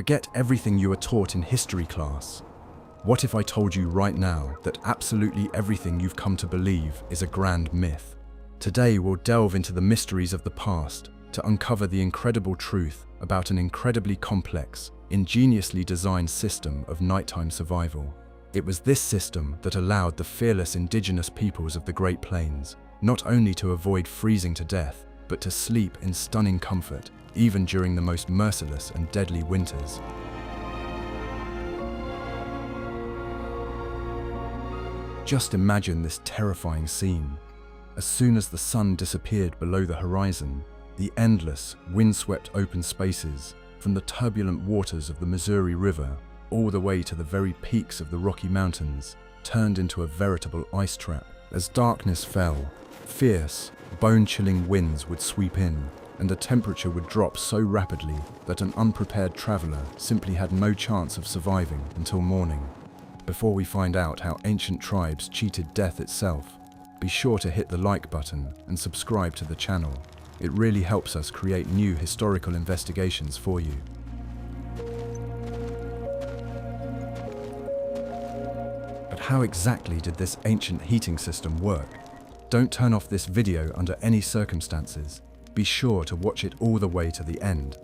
Forget everything you were taught in history class. What if I told you right now that absolutely everything you've come to believe is a grand myth? Today we'll delve into the mysteries of the past to uncover the incredible truth about an incredibly complex, ingeniously designed system of nighttime survival. It was this system that allowed the fearless indigenous peoples of the Great Plains not only to avoid freezing to death, but to sleep in stunning comfort, even during the most merciless and deadly winters. Just imagine this terrifying scene. As soon as the sun disappeared below the horizon, the endless, windswept open spaces, from the turbulent waters of the Missouri River all the way to the very peaks of the Rocky Mountains, turned into a veritable ice trap. As darkness fell, fierce, bone-chilling winds would sweep in, and the temperature would drop so rapidly that an unprepared traveler simply had no chance of surviving until morning. Before we find out how ancient tribes cheated death itself, be sure to hit the like button and subscribe to the channel. It really helps us create new historical investigations for you. But how exactly did this ancient heating system work? Don't turn off this video under any circumstances. Be sure to watch it all the way to the end.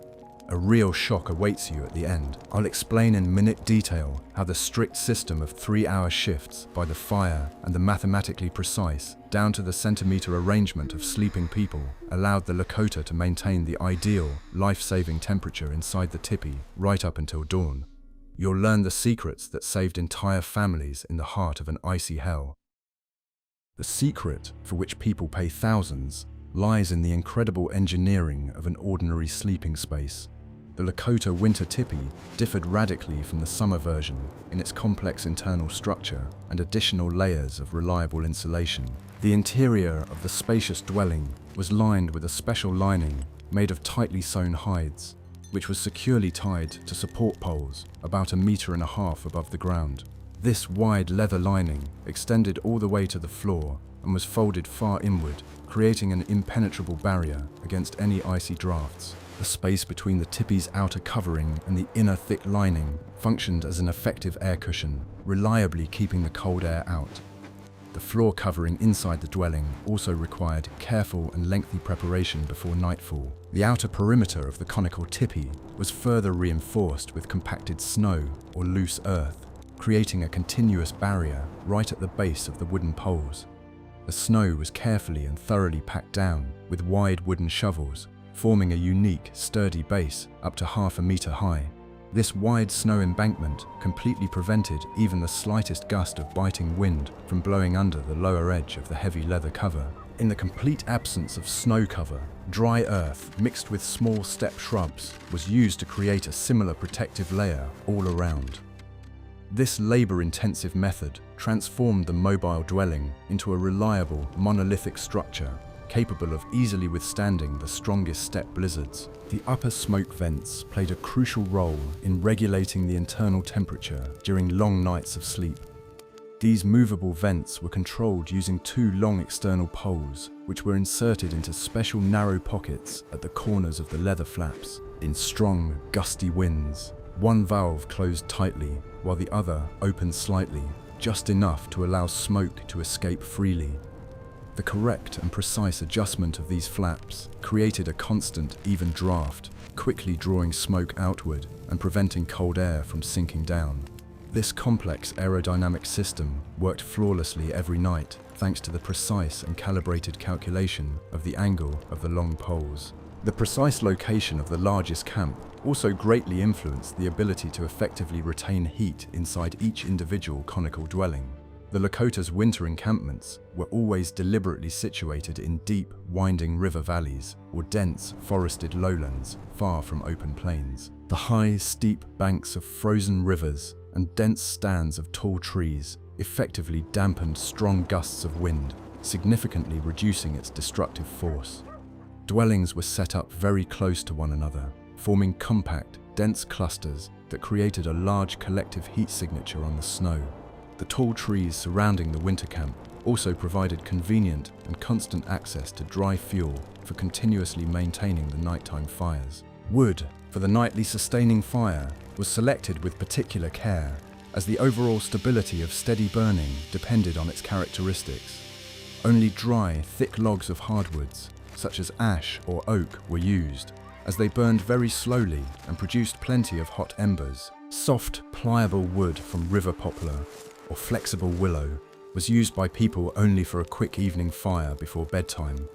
A real shock awaits you at the end. I'll explain in minute detail how the strict system of 3-hour shifts by the fire and the mathematically precise, down to the centimeter arrangement of sleeping people allowed the Lakota to maintain the ideal, life-saving temperature inside the teepee right up until dawn. You'll learn the secrets that saved entire families in the heart of an icy hell. The secret, for which people pay thousands, lies in the incredible engineering of an ordinary sleeping space. The Lakota winter teepee differed radically from the summer version in its complex internal structure and additional layers of reliable insulation. The interior of the spacious dwelling was lined with a special lining made of tightly sewn hides, which was securely tied to support poles about 1.5 meters above the ground. This wide leather lining extended all the way to the floor and was folded far inward, creating an impenetrable barrier against any icy drafts. The space between the teepee's outer covering and the inner thick lining functioned as an effective air cushion, reliably keeping the cold air out. The floor covering inside the dwelling also required careful and lengthy preparation before nightfall. The outer perimeter of the conical teepee was further reinforced with compacted snow or loose earth, creating a continuous barrier right at the base of the wooden poles. The snow was carefully and thoroughly packed down with wide wooden shovels, forming a unique, sturdy base up to 0.5 meter high. This wide snow embankment completely prevented even the slightest gust of biting wind from blowing under the lower edge of the heavy leather cover. In the complete absence of snow cover, dry earth mixed with small steppe shrubs was used to create a similar protective layer all around. This labor-intensive method transformed the mobile dwelling into a reliable, monolithic structure capable of easily withstanding the strongest steppe blizzards. The upper smoke vents played a crucial role in regulating the internal temperature during long nights of sleep. These movable vents were controlled using 2 long external poles, which were inserted into special narrow pockets at the corners of the leather flaps. In strong, gusty winds, one valve closed tightly, while the other opened slightly, just enough to allow smoke to escape freely. The correct and precise adjustment of these flaps created a constant, even draft, quickly drawing smoke outward and preventing cold air from sinking down. This complex aerodynamic system worked flawlessly every night, thanks to the precise and calibrated calculation of the angle of the long poles. The precise location of the largest camp also greatly influenced the ability to effectively retain heat inside each individual conical dwelling. The Lakota's winter encampments were always deliberately situated in deep, winding river valleys or dense, forested lowlands far from open plains. The high, steep banks of frozen rivers and dense stands of tall trees effectively dampened strong gusts of wind, significantly reducing its destructive force. Dwellings were set up very close to one another, forming compact, dense clusters that created a large collective heat signature on the snow. The tall trees surrounding the winter camp also provided convenient and constant access to dry fuel for continuously maintaining the nighttime fires. Wood for the nightly sustaining fire was selected with particular care, as the overall stability of steady burning depended on its characteristics. Only dry, thick logs of hardwoods, such as ash or oak, were used, as they burned very slowly and produced plenty of hot embers. Soft, pliable wood from river poplar or flexible willow was used by people only for a quick evening fire before bedtime.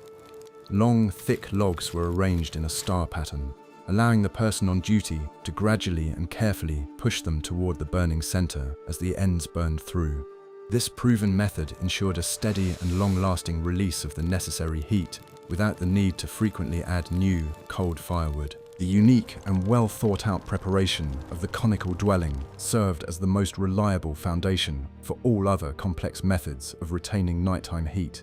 Long, thick logs were arranged in a star pattern, allowing the person on duty to gradually and carefully push them toward the burning center as the ends burned through. This proven method ensured a steady and long-lasting release of the necessary heat without the need to frequently add new, cold firewood. The unique and well-thought-out preparation of the conical dwelling served as the most reliable foundation for all other complex methods of retaining nighttime heat.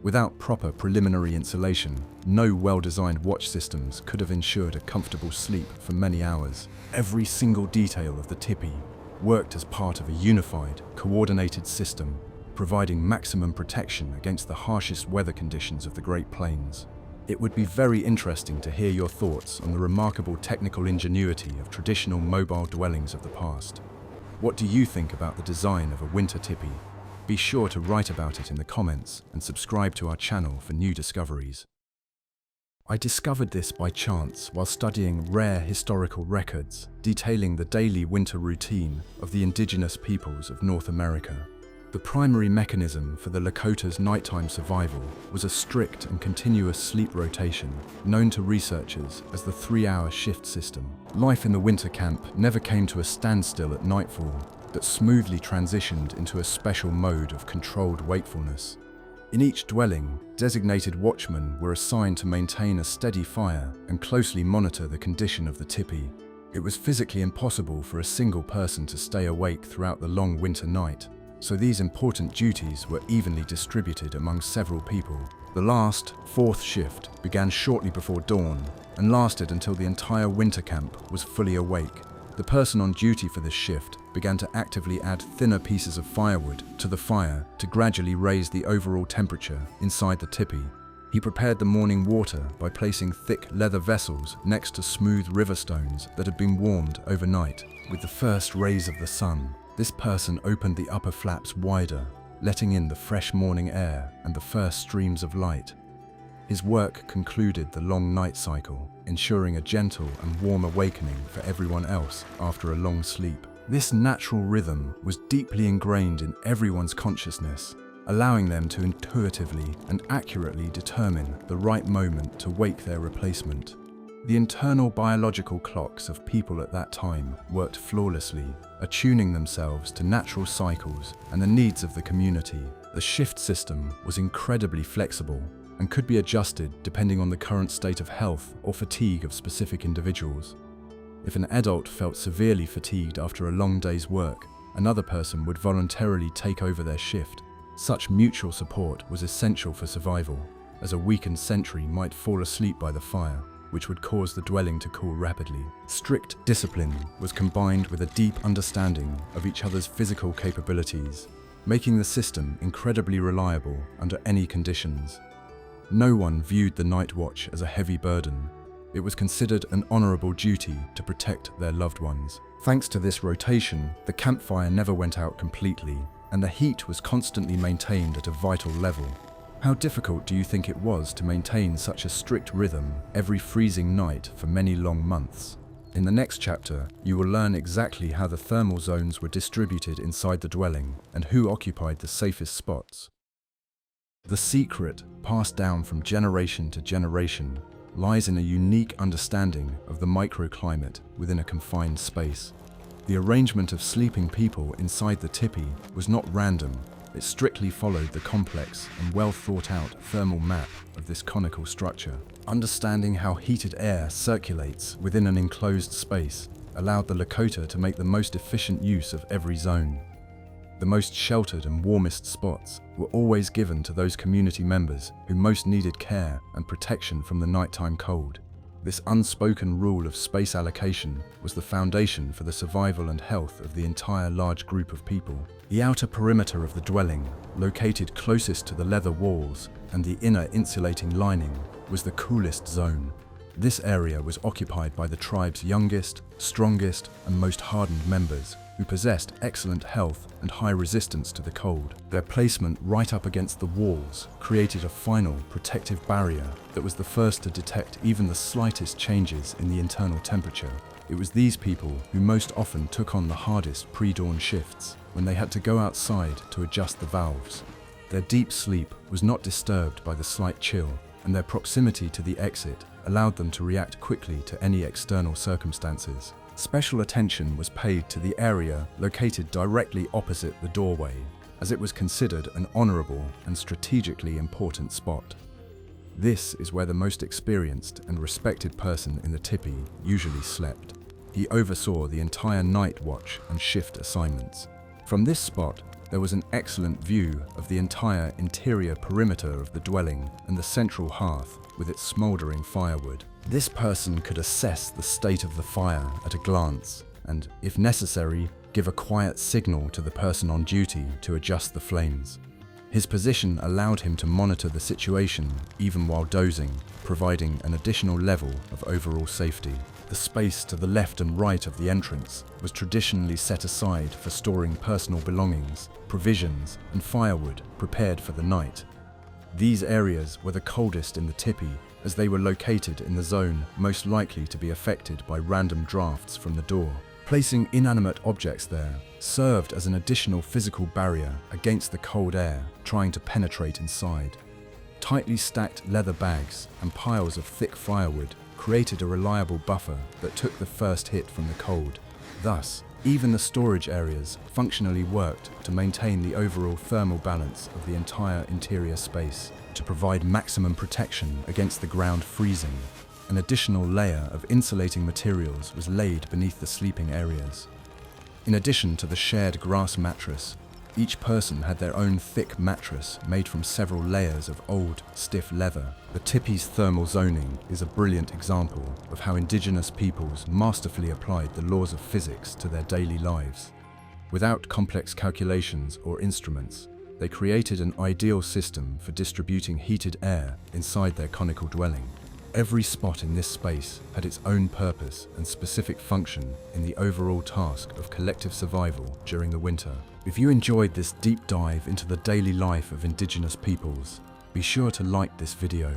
Without proper preliminary insulation, no well-designed watch systems could have ensured a comfortable sleep for many hours. Every single detail of the tipi worked as part of a unified, coordinated system, providing maximum protection against the harshest weather conditions of the Great Plains. It would be very interesting to hear your thoughts on the remarkable technical ingenuity of traditional mobile dwellings of the past. What do you think about the design of a winter tipi? Be sure to write about it in the comments and subscribe to our channel for new discoveries. I discovered this by chance while studying rare historical records detailing the daily winter routine of the indigenous peoples of North America. The primary mechanism for the Lakota's nighttime survival was a strict and continuous sleep rotation, known to researchers as the 3-hour shift system. Life in the winter camp never came to a standstill at nightfall, but smoothly transitioned into a special mode of controlled wakefulness. In each dwelling, designated watchmen were assigned to maintain a steady fire and closely monitor the condition of the tipi. It was physically impossible for a single person to stay awake throughout the long winter night, so these important duties were evenly distributed among several people. The last, 4th shift began shortly before dawn and lasted until the entire winter camp was fully awake. The person on duty for this shift began to actively add thinner pieces of firewood to the fire to gradually raise the overall temperature inside the tipi. He prepared the morning water by placing thick leather vessels next to smooth river stones that had been warmed overnight. With the first rays of the sun, this person opened the upper flaps wider, letting in the fresh morning air and the first streams of light. His work concluded the long night cycle, ensuring a gentle and warm awakening for everyone else after a long sleep. This natural rhythm was deeply ingrained in everyone's consciousness, allowing them to intuitively and accurately determine the right moment to wake their replacement. The internal biological clocks of people at that time worked flawlessly, attuning themselves to natural cycles and the needs of the community. The shift system was incredibly flexible and could be adjusted depending on the current state of health or fatigue of specific individuals. If an adult felt severely fatigued after a long day's work, another person would voluntarily take over their shift. Such mutual support was essential for survival, as a weakened sentry might fall asleep by the fire, which would cause the dwelling to cool rapidly. Strict discipline was combined with a deep understanding of each other's physical capabilities, making the system incredibly reliable under any conditions. No one viewed the night watch as a heavy burden. It was considered an honorable duty to protect their loved ones. Thanks to this rotation, the campfire never went out completely, and the heat was constantly maintained at a vital level. How difficult do you think it was to maintain such a strict rhythm every freezing night for many long months? In the next chapter, you will learn exactly how the thermal zones were distributed inside the dwelling and who occupied the safest spots. The secret, passed down from generation to generation, lies in a unique understanding of the microclimate within a confined space. The arrangement of sleeping people inside the tipi was not random. It strictly followed the complex and well-thought-out thermal map of this conical structure. Understanding how heated air circulates within an enclosed space allowed the Lakota to make the most efficient use of every zone. The most sheltered and warmest spots were always given to those community members who most needed care and protection from the nighttime cold. This unspoken rule of space allocation was the foundation for the survival and health of the entire large group of people. The outer perimeter of the dwelling, located closest to the leather walls and the inner insulating lining, was the coolest zone. This area was occupied by the tribe's youngest, strongest, and most hardened members, who possessed excellent health and high resistance to the cold. Their placement right up against the walls created a final protective barrier that was the first to detect even the slightest changes in the internal temperature. It was these people who most often took on the hardest pre-dawn shifts when they had to go outside to adjust the valves. Their deep sleep was not disturbed by the slight chill, and their proximity to the exit allowed them to react quickly to any external circumstances. Special attention was paid to the area located directly opposite the doorway, as it was considered an honorable and strategically important spot. This is where the most experienced and respected person in the tipi usually slept. He oversaw the entire night watch and shift assignments. From this spot, there was an excellent view of the entire interior perimeter of the dwelling and the central hearth with its smouldering firewood. This person could assess the state of the fire at a glance and, if necessary, give a quiet signal to the person on duty to adjust the flames. His position allowed him to monitor the situation even while dozing, providing an additional level of overall safety. The space to the left and right of the entrance was traditionally set aside for storing personal belongings, provisions, and firewood prepared for the night. These areas were the coldest in the tipi, as they were located in the zone most likely to be affected by random drafts from the door. Placing inanimate objects there served as an additional physical barrier against the cold air trying to penetrate inside. Tightly stacked leather bags and piles of thick firewood created a reliable buffer that took the first hit from the cold. Thus, even the storage areas functionally worked to maintain the overall thermal balance of the entire interior space. To provide maximum protection against the ground freezing, an additional layer of insulating materials was laid beneath the sleeping areas. In addition to the shared grass mattress, each person had their own thick mattress made from several layers of old, stiff leather. The tipi's thermal zoning is a brilliant example of how indigenous peoples masterfully applied the laws of physics to their daily lives. Without complex calculations or instruments, they created an ideal system for distributing heated air inside their conical dwelling. Every spot in this space had its own purpose and specific function in the overall task of collective survival during the winter. If you enjoyed this deep dive into the daily life of indigenous peoples, be sure to like this video.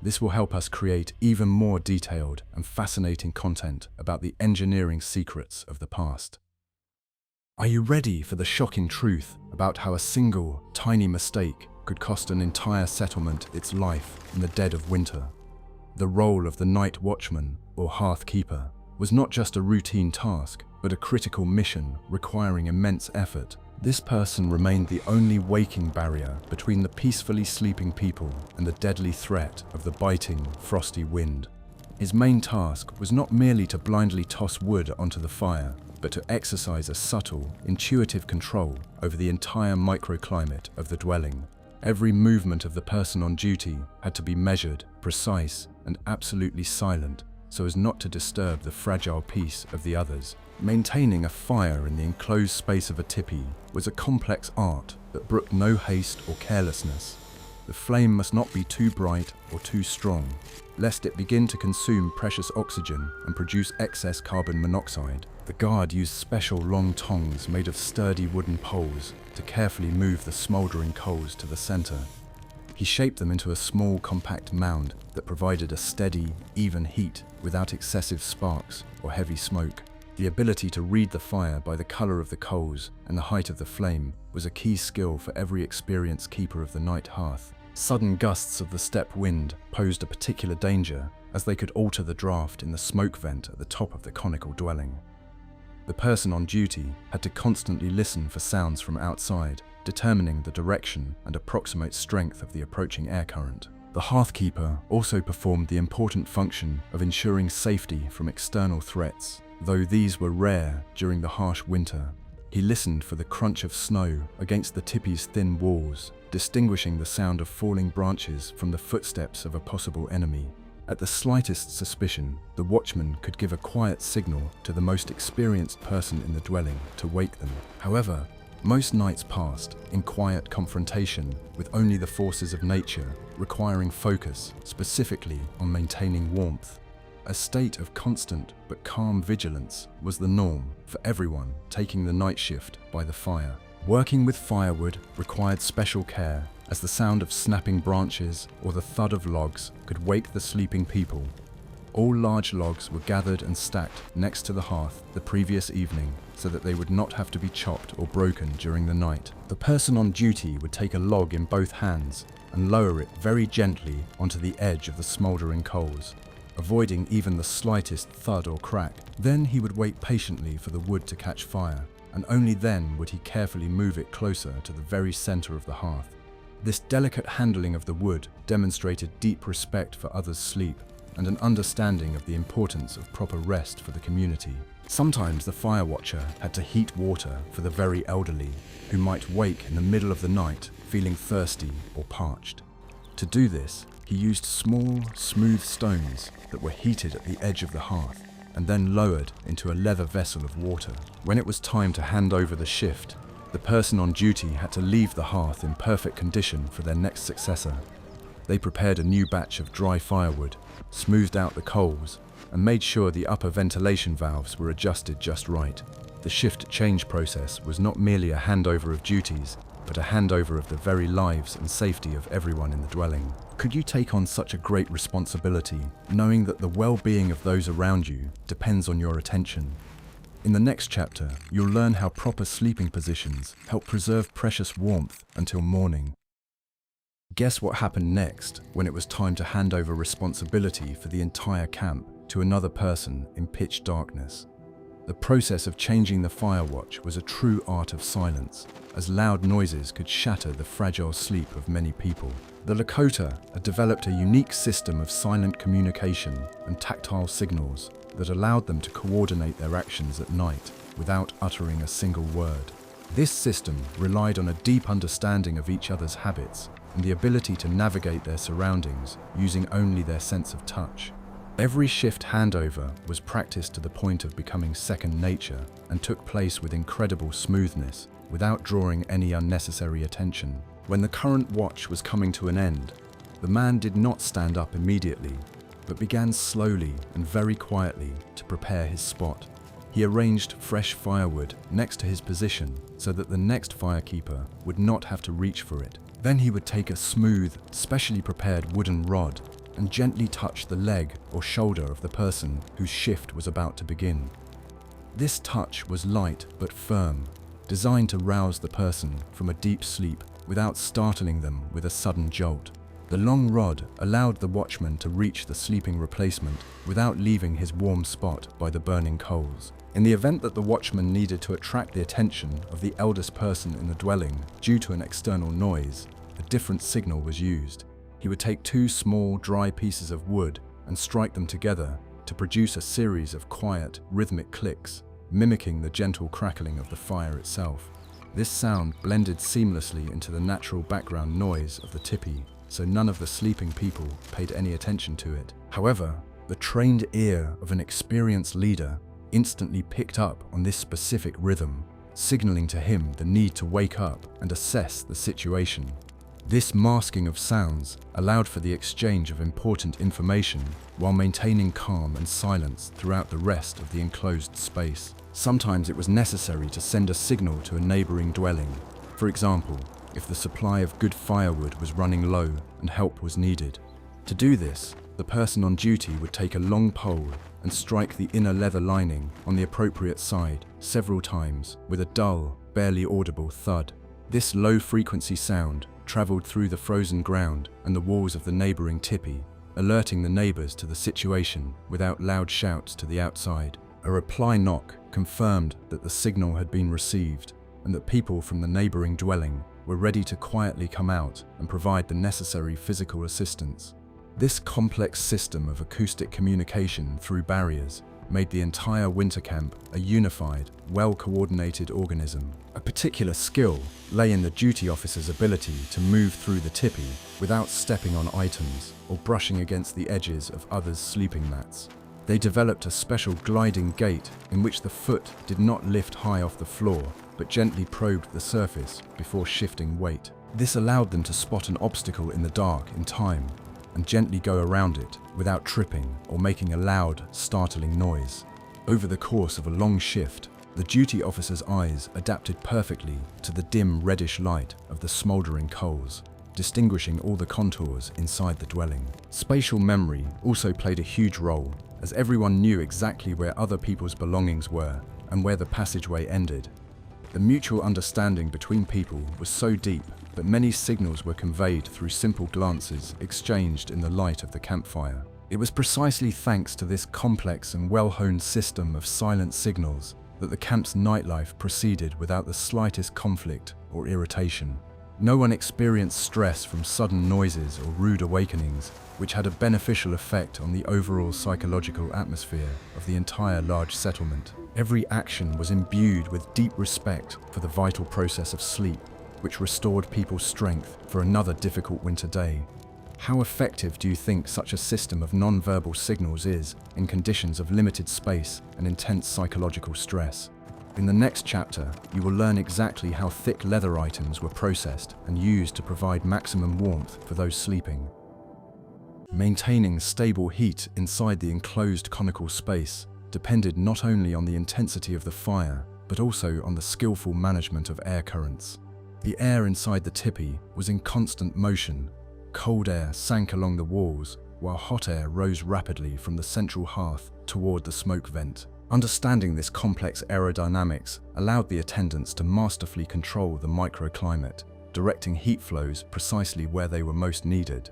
This will help us create even more detailed and fascinating content about the engineering secrets of the past. Are you ready for the shocking truth about how a single, tiny mistake could cost an entire settlement its life in the dead of winter? The role of the night watchman, or hearth keeper, was not just a routine task, but a critical mission requiring immense effort. This person remained the only waking barrier between the peacefully sleeping people and the deadly threat of the biting, frosty wind. His main task was not merely to blindly toss wood onto the fire, but to exercise a subtle, intuitive control over the entire microclimate of the dwelling. Every movement of the person on duty had to be measured, precise, and absolutely silent so as not to disturb the fragile peace of the others. Maintaining a fire in the enclosed space of a tipi was a complex art that brooked no haste or carelessness. The flame must not be too bright or too strong, lest it begin to consume precious oxygen and produce excess carbon monoxide. The guard used special long tongs made of sturdy wooden poles to carefully move the smouldering coals to the center. He shaped them into a small, compact mound that provided a steady, even heat without excessive sparks or heavy smoke. The ability to read the fire by the color of the coals and the height of the flame was a key skill for every experienced keeper of the night hearth. Sudden gusts of the steppe wind posed a particular danger, as they could alter the draft in the smoke vent at the top of the conical dwelling. The person on duty had to constantly listen for sounds from outside, determining the direction and approximate strength of the approaching air current. The hearthkeeper also performed the important function of ensuring safety from external threats, though these were rare during the harsh winter. He listened for the crunch of snow against the tipi's thin walls, distinguishing the sound of falling branches from the footsteps of a possible enemy. At the slightest suspicion, the watchman could give a quiet signal to the most experienced person in the dwelling to wake them. However, most nights passed in quiet confrontation with only the forces of nature, requiring focus specifically on maintaining warmth. A state of constant but calm vigilance was the norm for everyone taking the night shift by the fire. Working with firewood required special care, as the sound of snapping branches or the thud of logs could wake the sleeping people. All large logs were gathered and stacked next to the hearth the previous evening so that they would not have to be chopped or broken during the night. The person on duty would take a log in both hands and lower it very gently onto the edge of the smouldering coals, avoiding even the slightest thud or crack. Then he would wait patiently for the wood to catch fire, and only then would he carefully move it closer to the very center of the hearth. This delicate handling of the wood demonstrated deep respect for others' sleep and an understanding of the importance of proper rest for the community. Sometimes the fire watcher had to heat water for the very elderly, who might wake in the middle of the night feeling thirsty or parched. To do this, he used small, smooth stones that were heated at the edge of the hearth and then lowered into a leather vessel of water. When it was time to hand over the shift, the person on duty had to leave the hearth in perfect condition for their next successor. They prepared a new batch of dry firewood, smoothed out the coals, and made sure the upper ventilation valves were adjusted just right. The shift change process was not merely a handover of duties, but a handover of the very lives and safety of everyone in the dwelling. Could you take on such a great responsibility, knowing that the well-being of those around you depends on your attention? In the next chapter, you'll learn how proper sleeping positions help preserve precious warmth until morning. Guess what happened next when it was time to hand over responsibility for the entire camp to another person in pitch darkness? The process of changing the fire watch was a true art of silence, as loud noises could shatter the fragile sleep of many people. The Lakota had developed a unique system of silent communication and tactile signals that allowed them to coordinate their actions at night without uttering a single word. This system relied on a deep understanding of each other's habits and the ability to navigate their surroundings using only their sense of touch. Every shift handover was practiced to the point of becoming second nature and took place with incredible smoothness, without drawing any unnecessary attention. When the current watch was coming to an end, the man did not stand up immediately, but began slowly and very quietly to prepare his spot. He arranged fresh firewood next to his position so that the next firekeeper would not have to reach for it. Then he would take a smooth, specially prepared wooden rod and gently touch the leg or shoulder of the person whose shift was about to begin. This touch was light but firm, designed to rouse the person from a deep sleep without startling them with a sudden jolt. The long rod allowed the watchman to reach the sleeping replacement without leaving his warm spot by the burning coals. In the event that the watchman needed to attract the attention of the eldest person in the dwelling due to an external noise, a different signal was used. He would take two small, dry pieces of wood and strike them together to produce a series of quiet, rhythmic clicks, mimicking the gentle crackling of the fire itself. This sound blended seamlessly into the natural background noise of the tipi, so none of the sleeping people paid any attention to it. However, the trained ear of an experienced leader instantly picked up on this specific rhythm, signaling to him the need to wake up and assess the situation. This masking of sounds allowed for the exchange of important information while maintaining calm and silence throughout the rest of the enclosed space. Sometimes it was necessary to send a signal to a neighboring dwelling. For example, if the supply of good firewood was running low and help was needed. To do this, the person on duty would take a long pole and strike the inner leather lining on the appropriate side several times with a dull, barely audible thud. This low-frequency sound traveled through the frozen ground and the walls of the neighboring tipi, alerting the neighbors to the situation without loud shouts to the outside. A reply knock confirmed that the signal had been received and that people from the neighboring dwelling were ready to quietly come out and provide the necessary physical assistance. This complex system of acoustic communication through barriers made the entire winter camp a unified, well-coordinated organism. A particular skill lay in the duty officer's ability to move through the tipi without stepping on items or brushing against the edges of others' sleeping mats. They developed a special gliding gait in which the foot did not lift high off the floor, but gently probed the surface before shifting weight. This allowed them to spot an obstacle in the dark in time, and gently go around it without tripping or making a loud, startling noise. Over the course of a long shift, the duty officer's eyes adapted perfectly to the dim reddish light of the smoldering coals, distinguishing all the contours inside the dwelling. Spatial memory also played a huge role, as everyone knew exactly where other people's belongings were and where the passageway ended. The mutual understanding between people was so deep that many signals were conveyed through simple glances exchanged in the light of the campfire. It was precisely thanks to this complex and well-honed system of silent signals that the camp's nightlife proceeded without the slightest conflict or irritation. No one experienced stress from sudden noises or rude awakenings, which had a beneficial effect on the overall psychological atmosphere of the entire large settlement. Every action was imbued with deep respect for the vital process of sleep, which restored people's strength for another difficult winter day. How effective do you think such a system of non-verbal signals is in conditions of limited space and intense psychological stress? In the next chapter, you will learn exactly how thick leather items were processed and used to provide maximum warmth for those sleeping. Maintaining stable heat inside the enclosed conical space depended not only on the intensity of the fire, but also on the skillful management of air currents. The air inside the tipi was in constant motion. Cold air sank along the walls, while hot air rose rapidly from the central hearth toward the smoke vent. Understanding this complex aerodynamics allowed the attendants to masterfully control the microclimate, directing heat flows precisely where they were most needed.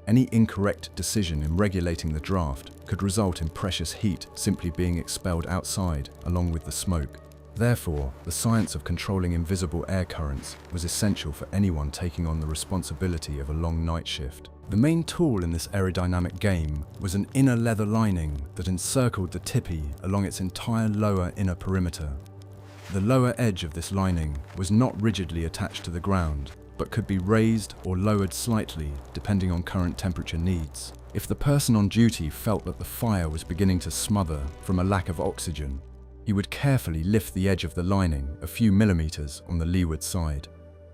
Any incorrect decision in regulating the draft could result in precious heat simply being expelled outside along with the smoke. Therefore, the science of controlling invisible air currents was essential for anyone taking on the responsibility of a long night shift. The main tool in this aerodynamic game was an inner leather lining that encircled the tipi along its entire lower inner perimeter. The lower edge of this lining was not rigidly attached to the ground, but could be raised or lowered slightly depending on current temperature needs. If the person on duty felt that the fire was beginning to smother from a lack of oxygen, he would carefully lift the edge of the lining a few millimeters on the leeward side.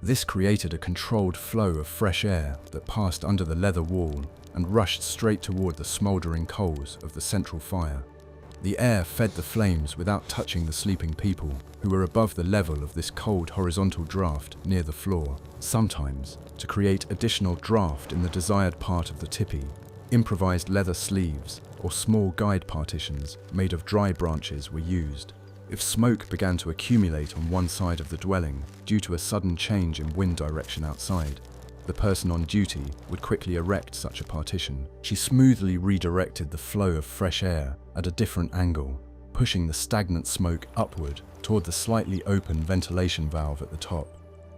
This created a controlled flow of fresh air that passed under the leather wall and rushed straight toward the smoldering coals of the central fire. The air fed the flames without touching the sleeping people, who were above the level of this cold horizontal draft near the floor. Sometimes, to create additional draft in the desired part of the tipi, improvised leather sleeves or small guide partitions made of dry branches were used. If smoke began to accumulate on one side of the dwelling due to a sudden change in wind direction outside, the person on duty would quickly erect such a partition. She smoothly redirected the flow of fresh air at a different angle, pushing the stagnant smoke upward toward the slightly open ventilation valve at the top.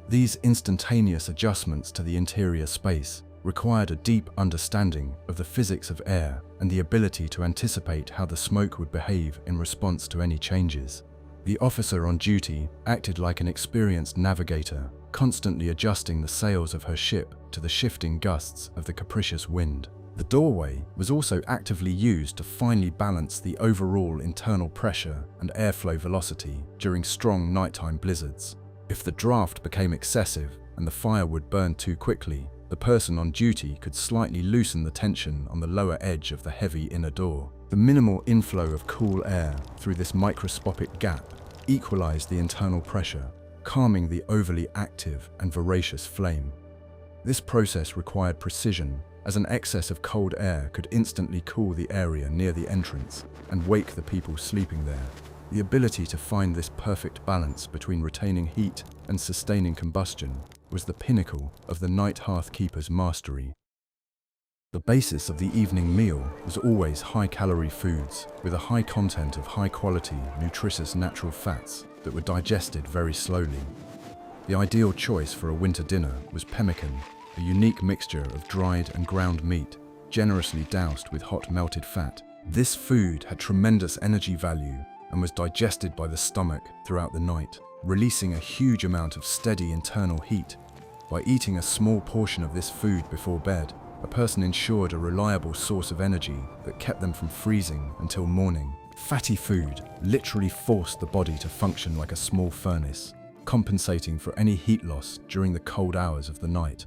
These instantaneous adjustments to the interior space required a deep understanding of the physics of air and the ability to anticipate how the smoke would behave in response to any changes. The officer on duty acted like an experienced navigator, constantly adjusting the sails of her ship to the shifting gusts of the capricious wind. The doorway was also actively used to finely balance the overall internal pressure and airflow velocity during strong nighttime blizzards. If the draft became excessive and the fire would burn too quickly, the person on duty could slightly loosen the tension on the lower edge of the heavy inner door. The minimal inflow of cool air through this microscopic gap equalized the internal pressure, calming the overly active and voracious flame. This process required precision, as an excess of cold air could instantly cool the area near the entrance and wake the people sleeping there. The ability to find this perfect balance between retaining heat and sustaining combustion was the pinnacle of the night hearth keeper's mastery. The basis of the evening meal was always high-calorie foods with a high content of high-quality, nutritious natural fats that were digested very slowly. The ideal choice for a winter dinner was pemmican, a unique mixture of dried and ground meat, generously doused with hot melted fat. This food had tremendous energy value and was digested by the stomach throughout the night, releasing a huge amount of steady internal heat. By eating a small portion of this food before bed, a person ensured a reliable source of energy that kept them from freezing until morning. Fatty food literally forced the body to function like a small furnace, compensating for any heat loss during the cold hours of the night.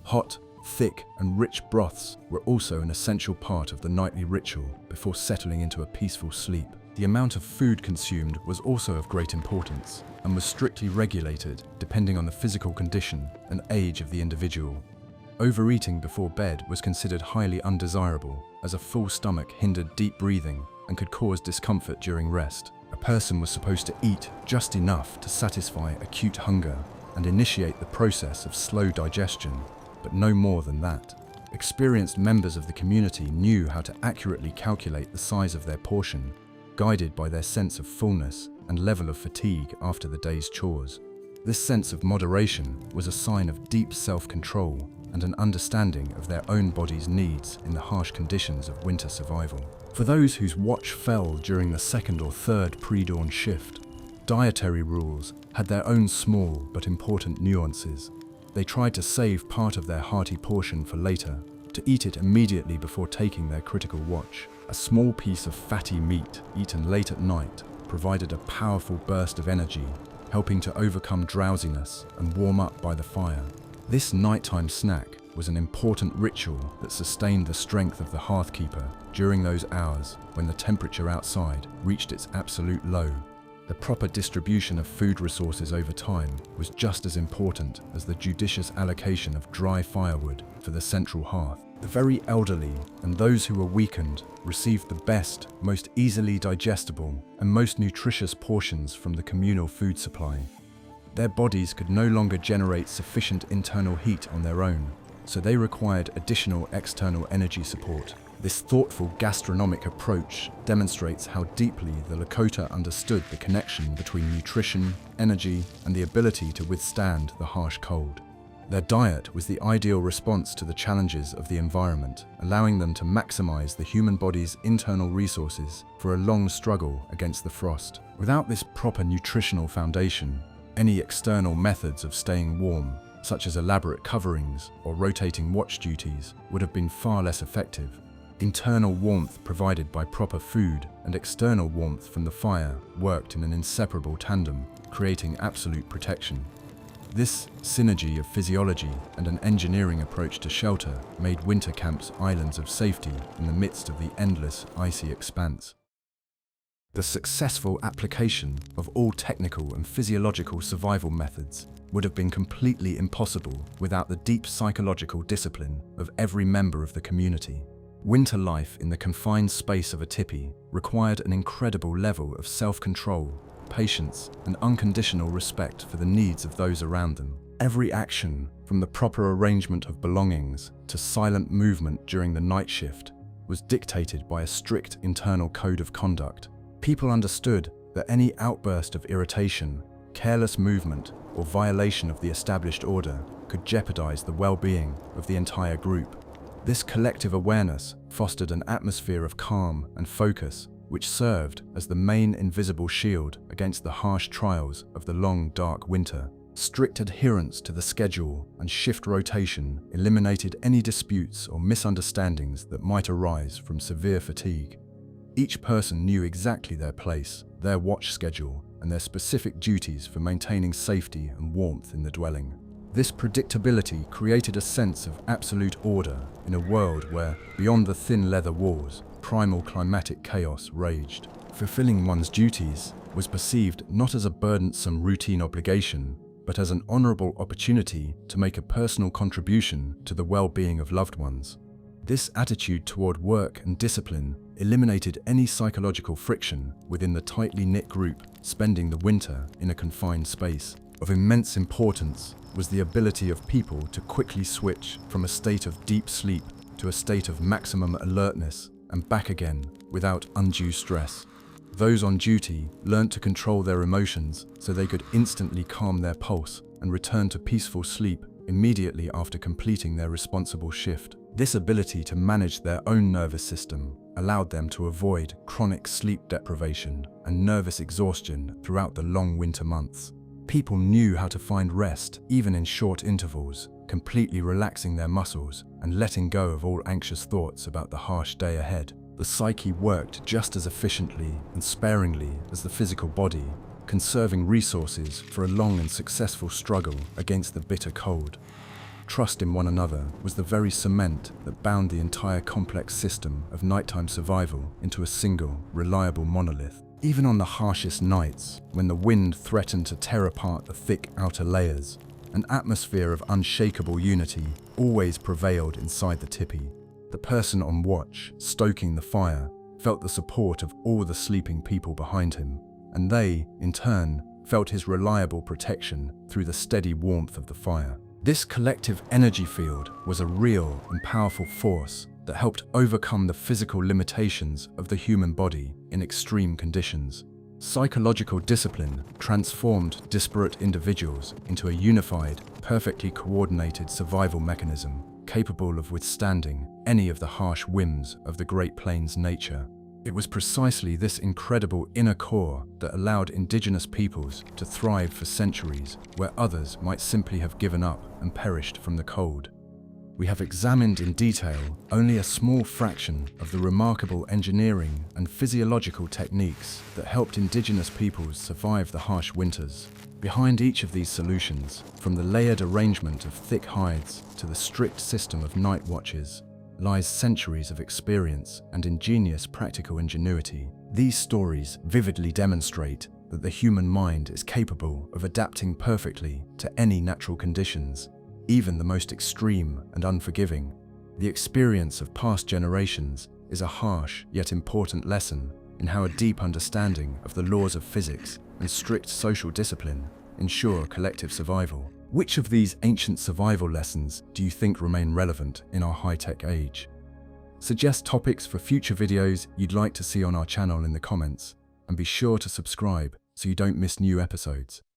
Hot, Thick and rich broths were also an essential part of the nightly ritual before settling into a peaceful sleep. The amount of food consumed was also of great importance and was strictly regulated depending on the physical condition and age of the individual. Overeating before bed was considered highly undesirable, as a full stomach hindered deep breathing and could cause discomfort during rest. A person was supposed to eat just enough to satisfy acute hunger and initiate the process of slow digestion, but no more than that. Experienced members of the community knew how to accurately calculate the size of their portion, guided by their sense of fullness and level of fatigue after the day's chores. This sense of moderation was a sign of deep self-control and an understanding of their own body's needs in the harsh conditions of winter survival. For those whose watch fell during the second or third pre-dawn shift, dietary rules had their own small but important nuances. They tried to save part of their hearty portion for later, to eat it immediately before taking their critical watch. A small piece of fatty meat eaten late at night provided a powerful burst of energy, helping to overcome drowsiness and warm up by the fire. This nighttime snack was an important ritual that sustained the strength of the hearthkeeper during those hours when the temperature outside reached its absolute low. The proper distribution of food resources over time was just as important as the judicious allocation of dry firewood for the central hearth. The very elderly and those who were weakened received the best, most easily digestible, and most nutritious portions from the communal food supply. Their bodies could no longer generate sufficient internal heat on their own, so they required additional external energy support. This thoughtful gastronomic approach demonstrates how deeply the Lakota understood the connection between nutrition, energy, and the ability to withstand the harsh cold. Their diet was the ideal response to the challenges of the environment, allowing them to maximize the human body's internal resources for a long struggle against the frost. Without this proper nutritional foundation, any external methods of staying warm, such as elaborate coverings or rotating watch duties, would have been far less effective. Internal warmth provided by proper food and external warmth from the fire worked in an inseparable tandem, creating absolute protection. This synergy of physiology and an engineering approach to shelter made winter camps islands of safety in the midst of the endless, icy expanse. The successful application of all technical and physiological survival methods would have been completely impossible without the deep psychological discipline of every member of the community. Winter life in the confined space of a tipi required an incredible level of self-control, patience, and unconditional respect for the needs of those around them. Every action, from the proper arrangement of belongings to silent movement during the night shift, was dictated by a strict internal code of conduct. People understood that any outburst of irritation, careless movement, or violation of the established order could jeopardize the well-being of the entire group. This collective awareness fostered an atmosphere of calm and focus, which served as the main invisible shield against the harsh trials of the long, dark winter. Strict adherence to the schedule and shift rotation eliminated any disputes or misunderstandings that might arise from severe fatigue. Each person knew exactly their place, their watch schedule, and their specific duties for maintaining safety and warmth in the dwelling. This predictability created a sense of absolute order in a world where, beyond the thin leather walls, primal climatic chaos raged. Fulfilling one's duties was perceived not as a burdensome routine obligation, but as an honorable opportunity to make a personal contribution to the well-being of loved ones. This attitude toward work and discipline eliminated any psychological friction within the tightly knit group spending the winter in a confined space. Of immense importance was the ability of people to quickly switch from a state of deep sleep to a state of maximum alertness and back again without undue stress. Those on duty learnt to control their emotions so they could instantly calm their pulse and return to peaceful sleep immediately after completing their responsible shift. This ability to manage their own nervous system allowed them to avoid chronic sleep deprivation and nervous exhaustion throughout the long winter months. People knew how to find rest even in short intervals, completely relaxing their muscles and letting go of all anxious thoughts about the harsh day ahead. The psyche worked just as efficiently and sparingly as the physical body, conserving resources for a long and successful struggle against the bitter cold. Trust in one another was the very cement that bound the entire complex system of nighttime survival into a single, reliable monolith. Even on the harshest nights, when the wind threatened to tear apart the thick outer layers, an atmosphere of unshakable unity always prevailed inside the tipi. The person on watch, stoking the fire, felt the support of all the sleeping people behind him, and they, in turn, felt his reliable protection through the steady warmth of the fire. This collective energy field was a real and powerful force that helped overcome the physical limitations of the human body in extreme conditions. Psychological discipline transformed disparate individuals into a unified, perfectly coordinated survival mechanism capable of withstanding any of the harsh whims of the Great Plains' nature. It was precisely this incredible inner core that allowed indigenous peoples to thrive for centuries where others might simply have given up and perished from the cold. We have examined in detail only a small fraction of the remarkable engineering and physiological techniques that helped indigenous peoples survive the harsh winters. Behind each of these solutions, from the layered arrangement of thick hides to the strict system of night watches, lies centuries of experience and ingenious practical ingenuity. These stories vividly demonstrate that the human mind is capable of adapting perfectly to any natural conditions, even the most extreme and unforgiving. The experience of past generations is a harsh yet important lesson in how a deep understanding of the laws of physics and strict social discipline ensure collective survival. Which of these ancient survival lessons do you think remain relevant in our high-tech age? Suggest topics for future videos you'd like to see on our channel in the comments, and be sure to subscribe so you don't miss new episodes.